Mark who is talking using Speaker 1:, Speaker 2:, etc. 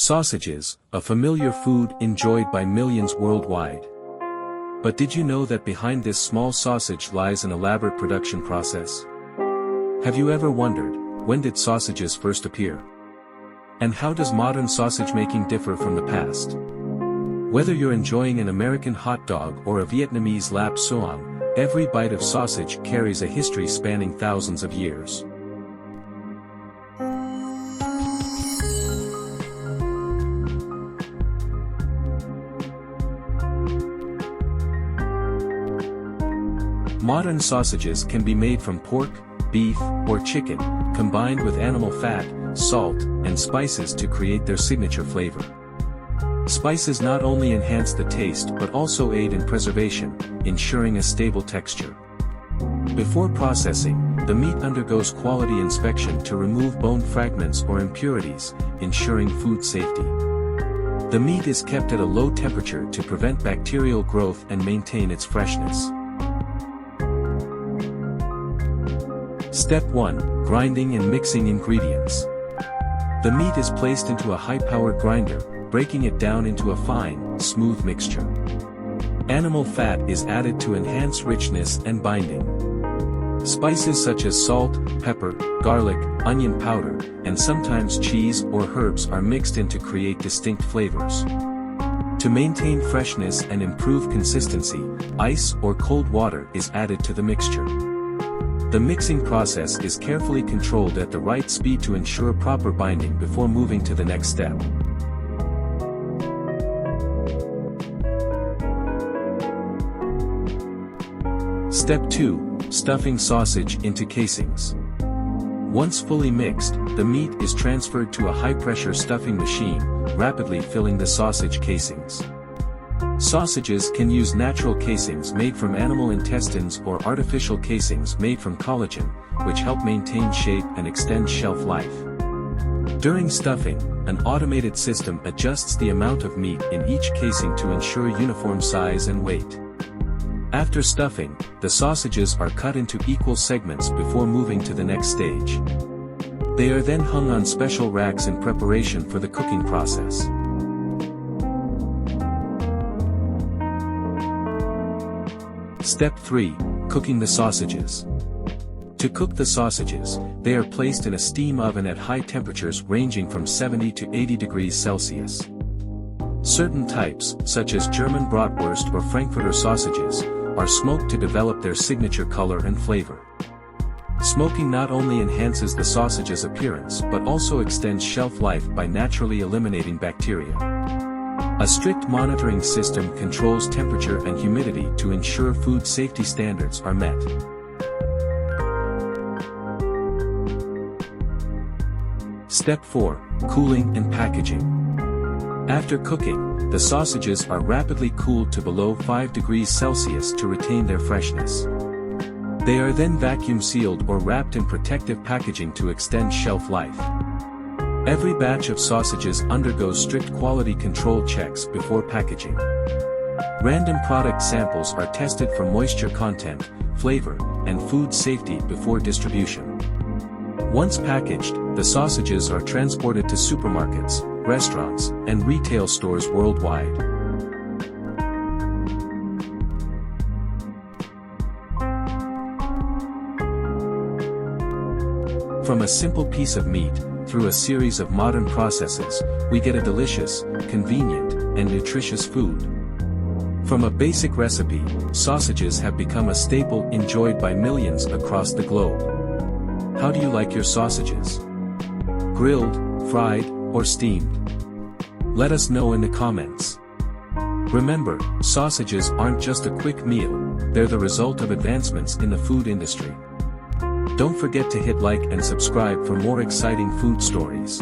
Speaker 1: Sausages, a familiar food enjoyed by millions worldwide. But did you know that behind this small sausage lies an elaborate production process? Have you ever wondered, when did sausages first appear? And how does modern sausage making differ from the past? Whether you're enjoying an American hot dog or a Vietnamese lap suong, every bite of sausage carries a history spanning thousands of years. Modern sausages can be made from pork, beef, or chicken, combined with animal fat, salt, and spices to create their signature flavor. Spices not only enhance the taste but also aid in preservation, ensuring a stable texture. Before processing, the meat undergoes quality inspection to remove bone fragments or impurities, ensuring food safety. The meat is kept at a low temperature to prevent bacterial growth and maintain its freshness. Step 1. Grinding and mixing ingredients. The meat is placed into a high-powered grinder, breaking it down into a fine, smooth mixture. Animal fat is added to enhance richness and binding. Spices such as salt, pepper, garlic, onion powder, and sometimes cheese or herbs are mixed in to create distinct flavors. To maintain freshness and improve consistency, ice or cold water is added to the mixture. The mixing process is carefully controlled at the right speed to ensure proper binding before moving to the next step. Step 2. Stuffing sausage into casings. Once fully mixed, the meat is transferred to a high-pressure stuffing machine, rapidly filling the sausage casings. Sausages can use natural casings made from animal intestines or artificial casings made from collagen, which help maintain shape and extend shelf life. During stuffing, an automated system adjusts the amount of meat in each casing to ensure uniform size and weight. After stuffing, the sausages are cut into equal segments before moving to the next stage. They are then hung on special racks in preparation for the cooking process. Step 3. Cooking the sausages. To cook the sausages, they are placed in a steam oven at high temperatures ranging from 70 to 80 degrees Celsius. Certain types, such as German bratwurst or Frankfurter sausages, are smoked to develop their signature color and flavor. Smoking not only enhances the sausage's appearance but also extends shelf life by naturally eliminating bacteria. A strict monitoring system controls temperature and humidity to ensure food safety standards are met. Step 4. Cooling and packaging. After cooking, the sausages are rapidly cooled to below 5 degrees Celsius to retain their freshness. They are then vacuum sealed or wrapped in protective packaging to extend shelf life. Every batch of sausages undergoes strict quality control checks before packaging. Random product samples are tested for moisture content, flavor, and food safety before distribution. Once packaged, the sausages are transported to supermarkets, restaurants, and retail stores worldwide. From a simple piece of meat, through a series of modern processes, we get a delicious, convenient, and nutritious food. From a basic recipe, sausages have become a staple enjoyed by millions across the globe. How do you like your sausages? Grilled, fried, or steamed? Let us know in the comments. Remember, sausages aren't just a quick meal, they're the result of advancements in the food industry. Don't forget to hit like and subscribe for more exciting food stories.